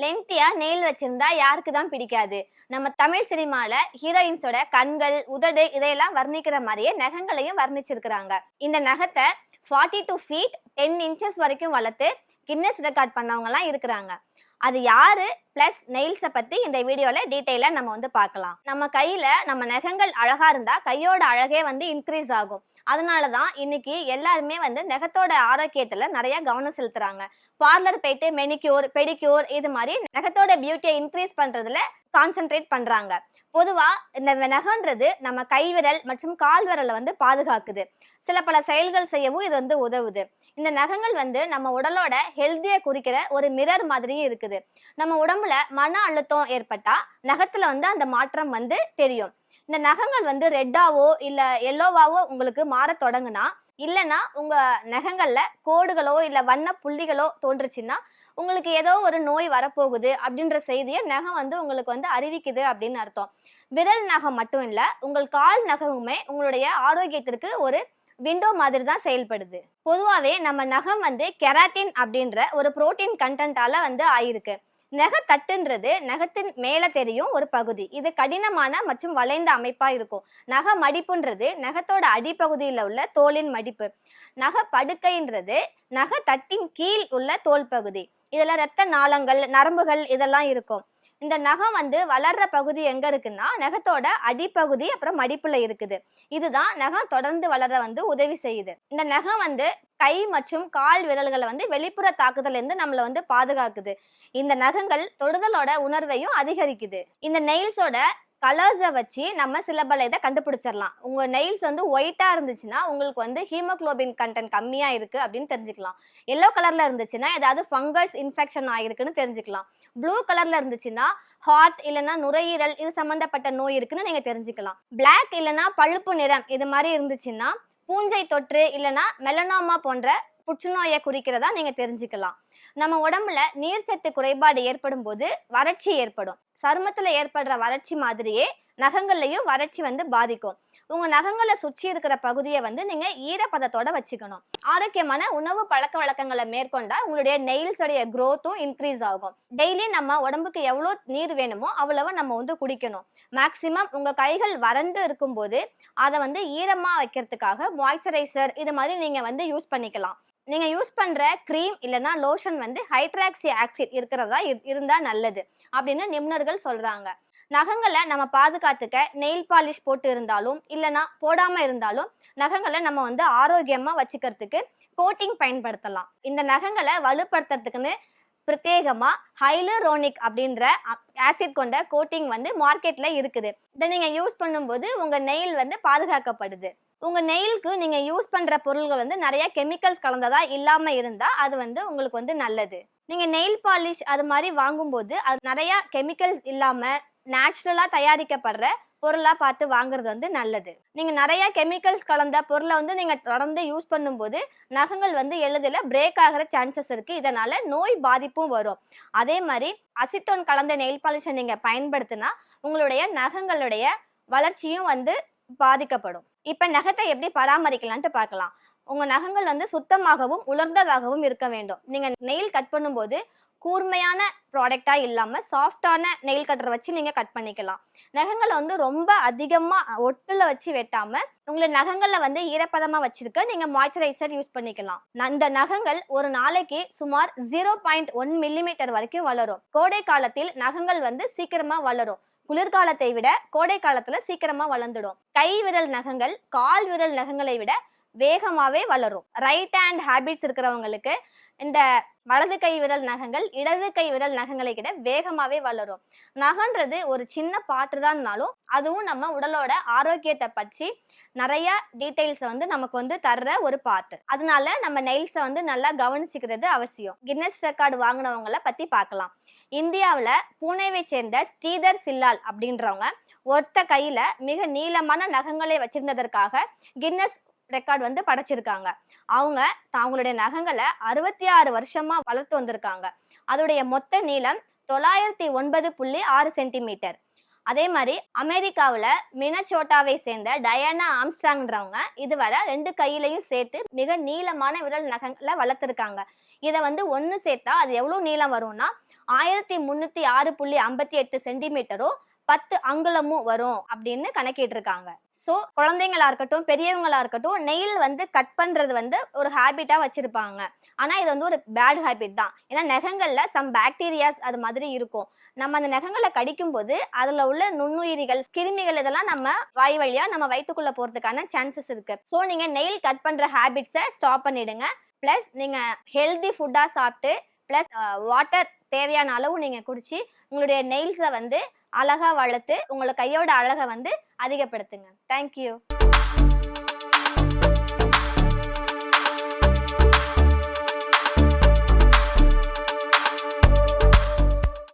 லென்த்தியா nail வச்சிருந்தா யாருக்கு தான் பிடிக்காது? நம்ம தமிழ் சினிமால ஹீரோயின்ஸோட கண்கள், உதடு இதையெல்லாம் வர்ணிக்கிற மாதிரியே நகங்களையும் வர்ணிச்சிருக்கிறாங்க. இந்த நகத்தை 42 ஃபீட் 10 இன்ச்சஸ் வரைக்கும் வளர்த்து கின்னஸ் ரெக்கார்ட் பண்ணவங்கலாம் இருக்கிறாங்க. அது யாரு பிளஸ் நெயில்ஸை பத்தி இந்த வீடியோல டீட்டெயிலா நம்ம வந்து பார்க்கலாம். நம்ம கையில நம்ம நகங்கள் அழகா இருந்தா கையோட அழகே வந்து இன்க்ரீஸ் ஆகும். அதனாலதான் இன்னைக்கு எல்லாருமே வந்து நகத்தோட ஆரோக்கியத்துல நிறைய கவனம் செலுத்துறாங்க. பார்லர் போயிட்டு மெனிக்யூர், பெடிக்யூர் இது மாதிரி நகத்தோட பியூட்டியை இன்க்ரீஸ் பண்றதுல கான்சென்ட்ரேட் பண்றாங்க. பொதுவா இந்த நகன்றது நம்ம கைவிரல் மற்றும் கால் விரலை வந்து பாதுகாக்குது. சில பல செயல்கள் செய்யவும் இது வந்து உதவுது. இந்த நகங்கள் வந்து நம்ம உடலோட ஹெல்த்தியை குறிக்கிற ஒரு மிரர் மாதிரியும் இருக்குது. நம்ம உடம்புல மன அழுத்தம் ஏற்பட்டா நகத்துல வந்து அந்த மாற்றம் வந்து தெரியும். இந்த நகங்கள் வந்து ரெட்டாவோ இல்ல எல்லோவாவோ உங்களுக்கு மாற தொடங்குனா, இல்லைன்னா உங்க நகங்கள்ல கோடுகளோ இல்ல வண்ண புள்ளிகளோ தோன்றுச்சுன்னா உங்களுக்கு ஏதோ ஒரு நோய் வரப்போகுது அப்படின்ற செய்தியை நகம் வந்து உங்களுக்கு வந்து அறிவிக்குது அப்படின்னு அர்த்தம். விரல் நகம் மட்டும் இல்ல, உங்கள் கால் நகமுமே உங்களுடைய ஆரோக்கியத்திற்கு ஒரு விண்டோ மாதிரி தான் செயல்படுது. பொதுவாகவே நம்ம நகம் வந்து கெராட்டின் அப்படின்ற ஒரு புரோட்டீன் கண்டென்ட்டால வந்து ஆயிருக்கு. நகத்தட்டுன்றது நகத்தின் மேல தெரியும் ஒரு பகுதி. இது கடினமான மற்றும் வளைந்த அமைப்பா இருக்கும். நக மடிப்புன்றது நகத்தோட அடிப்பகுதியில் உள்ள தோலின் மடிப்பு. நக படுக்கைன்றது நகத்தட்டின் கீழ் உள்ள தோல் பகுதி. இதுல இரத்த நாளங்கள், நரம்புகள் இதெல்லாம் இருக்கும். இந்த நகம் வந்து வளர்ற பகுதி எங்க இருக்குன்னா நகத்தோட அடிப்பகுதி அப்புறம் மடிப்புல இருக்குது. இதுதான் நகம் தொடர்ந்து வளர வந்து உதவி செய்யுது. இந்த நகம் வந்து கை மற்றும் கால் விரல்களை வந்து வெளிப்புற தாக்குதல இருந்து நம்மளை வந்து பாதுகாக்குது. இந்த நகங்கள் தொடுதலோட உணர்வையும் அதிகரிக்குது. இந்த நெயில்ஸோட கலர்ஸை வச்சு நம்ம சில பல இதை கண்டுபிடிச்சிடலாம். உங்க நெயில்ஸ் வந்து ஒயிட்டா இருந்துச்சுன்னா உங்களுக்கு வந்து ஹீமோகுளோபின் கண்டென்ட் கம்மியா இருக்கு அப்படின்னு தெரிஞ்சுக்கலாம். எல்லோ கலர்ல இருந்துச்சுன்னா ஏதாவது ஃபங்கஸ் இன்ஃபெக்ஷன் ஆயிருக்குன்னு தெரிஞ்சுக்கலாம். ப்ளூ கலர்ல இருந்துச்சுன்னா ஹார்ட் இல்லைன்னா நுரையீரல் இது சம்பந்தப்பட்ட நோய் இருக்குன்னு நீங்க தெரிஞ்சுக்கலாம். பிளாக் இல்லைன்னா பழுப்பு நிறம் இது மாதிரி இருந்துச்சுன்னா பூஞ்சை தொற்று இல்லைன்னா மெலனோமா போன்ற புற்றுநோயை குறிக்கிறதா நீங்க தெரிஞ்சுக்கலாம். நம்ம உடம்புல நீர்ச்சத்து குறைபாடு ஏற்படும் போது வறட்சி ஏற்படும். சருமத்துல ஏற்படுற வறட்சி மாதிரியே நகங்கள்லயும் வறட்சி வந்து பாதிக்கும். உங்க நகங்களை சுற்றி இருக்கிற பகுதியை வந்து நீங்க ஈரப்பதத்தோட வச்சுக்கணும். ஆரோக்கியமான உணவு பழக்க வழக்கங்களை மேற்கொண்டா உங்களுடைய நெயில்ஸோடைய growth-ம் இன்க்ரீஸ் ஆகும். டெய்லி நம்ம உடம்புக்கு எவ்வளவு நீர் வேணுமோ அவ்வளவு நம்ம வந்து குடிக்கணும். மேக்சிமம் உங்க கைகள் வறண்டு இருக்கும்போது அதை வந்து ஈரமா வைக்கிறதுக்காக மாய்ஸ்சரைசர் இது மாதிரி நீங்க வந்து யூஸ் பண்ணிக்கலாம். நீங்க யூஸ் பண்ற கிரீம் இல்லைன்னா லோஷன் வந்து ஹைட்ராக்சி ஆக்சிட் இருக்கிறதா இருந்தா நல்லது அப்படின்னு நிபுணர்கள் சொல்றாங்க. நகங்களை நம்ம பாதுகாத்துக்க நெயில் பாலிஷ் போட்டு இருந்தாலும் இல்லைன்னா போடாம இருந்தாலும் நகங்களை நம்ம வந்து ஆரோக்கியமா வச்சுக்கிறதுக்கு கோட்டிங் பயன்படுத்தலாம். இந்த நகங்களை வலுப்படுத்துறதுக்குன்னு பிரத்யேகமா ஹைலரோனிக் அப்படின்ற ஆசிட் கொண்ட கோட்டிங் வந்து மார்க்கெட்ல இருக்குது. இதை நீங்க யூஸ் பண்ணும்போது உங்க நெயில் வந்து பாதுகாக்கப்படுது. உங்க நெயிலுக்கு நீங்க யூஸ் பண்ற பொருள்கள் வந்து நிறைய கெமிக்கல்ஸ் கலந்ததா இல்லாம இருந்தா அது வந்து உங்களுக்கு வந்து நல்லது. நீங்க நெயில் பாலிஷ் அது மாதிரி வாங்கும்போது அது நிறைய கெமிக்கல்ஸ் இல்லாம நேச்சுரலா தயாரிக்கப்படுற பொருளா பார்த்து வாங்குறது வந்து நல்லது. நீங்க நிறைய கெமிக்கல்ஸ் கலந்த பொருளை வந்து நீங்க தொடர்ந்து யூஸ் பண்ணும்போது நகங்கள் வந்து எளிதில் பிரேக் ஆகிற சான்சஸ் இருக்கு. இதனால நோய் பாதிப்பும் வரும். அதே மாதிரி அசிட்டோன் கலந்த நெயில் பாலிஷை நீங்க பயன்படுத்தினா உங்களுடைய நகங்களுடைய வளர்ச்சியும் வந்து பாதிக்கப்படும். இப்ப நகத்தை எப்படி பராமரிக்கலான்ட்டு பார்க்கலாம். உங்க நகங்கள் வந்து சுத்தமாகவும் உலர்ந்ததாகவும் இருக்க வேண்டும். நீங்க நெயில் கட் பண்ணும்போது கூர்மையான ப்ராடக்டா இல்லாம சாஃப்டான நெயில் கட்டரை வச்சு நீங்க கட் பண்ணிக்கலாம். நகங்களை வந்து ரொம்ப அதிகமா ஒட்டுல வச்சு வெட்டாம உங்களை நகங்கள்ல வந்து ஈரப்பதமா வச்சிருக்க நீங்க மாய்ஸ்சரைசர் யூஸ் பண்ணிக்கலாம். இந்த நகங்கள் ஒரு நாளைக்கு சுமார் 0.1 மில்லிமீட்டர் வரைக்கும் வளரும். கோடை காலத்தில் நகங்கள் வந்து சீக்கிரமா வளரும். குளிர்காலத்தை விட கோடை காலத்துல சீக்கிரமா வளர்ந்துடும். கை விரல் நகங்கள் கால் விரல் நகங்களை விட வேகமாவே வளரும். ரைட் ஹேண்ட் ஹேபிட்ஸ் இருக்கிறவங்களுக்கு இந்த வலது கை விரல் நகங்கள் இடது கை விரல் நகங்களை விட வேகமாவே வளரும். நகன்றது ஒரு சின்ன பாட்டு தான்னாலும் அதுவும் நம்ம உடலோட ஆரோக்கியத்தை பற்றி நிறைய டீட்டெயில்ஸை வந்து நமக்கு வந்து தர்ற ஒரு பார்ட். அதனால நம்ம நெயில்ஸை வந்து நல்லா கவனிச்சுக்கிறது அவசியம். கின்னஸ் ரெக்கார்டு வாங்கினவங்களை பத்தி பார்க்கலாம். இந்தியாவில் பூனேவை சேர்ந்த ஸ்ரீதர் சில்லால் அப்படின்றவங்க ஒத்த கையில மிக நீளமான நகங்களை வச்சிருந்ததற்காக கின்னஸ் ரெக்கார்ட் வந்து படைச்சிருக்காங்க. அவங்க அவங்களுடைய நகங்களை 66 வருஷமா வளர்த்து வந்திருக்காங்க. அதோடைய மொத்த நீளம் 909.6 சென்டிமீட்டர். அதே மாதிரி அமெரிக்காவில் மினசோட்டாவை சேர்ந்த டயானா ஆம்ஸ்ட்ராங்ன்றவங்க இதுவரை 2 கையிலையும் சேர்த்து மிக நீளமான விரல் நகங்களை வளர்த்துருக்காங்க. இதை வந்து ஒன்று சேர்த்தா அது எவ்வளோ நீளம் வரும்னா 1306.58 சென்டிமீட்டரும் 10 அங்குலமும் வரும் அப்படின்னு கணக்கிட்டு இருக்காங்க. ஸோ குழந்தைங்களா இருக்கட்டும் பெரியவங்களா இருக்கட்டும் நெயில் வந்து கட் பண்றது வந்து ஒரு ஹேபிட்டா வச்சிருப்பாங்க. ஆனா இது வந்து ஒரு பேட் ஹேபிட் தான். ஏன்னா நகங்கள்ல சம் பாக்டீரியாஸ் அது மாதிரி இருக்கும். நம்ம அந்த நகங்களை கடிக்கும் போது அதுல உள்ள நுண்ணுயிரிகள் கிருமிகள் இதெல்லாம் நம்ம வாய் வழியா நம்ம வயிற்றுக்குள்ள போறதுக்கான சான்சஸ் இருக்கு. ஸோ நீங்க நெயில் கட் பண்ற ஹேபிட்ஸை ஸ்டாப் பண்ணிடுங்க. பிளஸ் நீங்க ஹெல்தி ஃபுட்டா சாப்பிட்டு பிளஸ் வாட்டர் தேவையான அளவு நீங்க குடிச்சு உங்களுடைய நெயில்ஸை வந்து அழகா வளர்த்து உங்களை கையோட அழகை வந்து அதிகப்படுத்துங்க. தேங்க்யூ.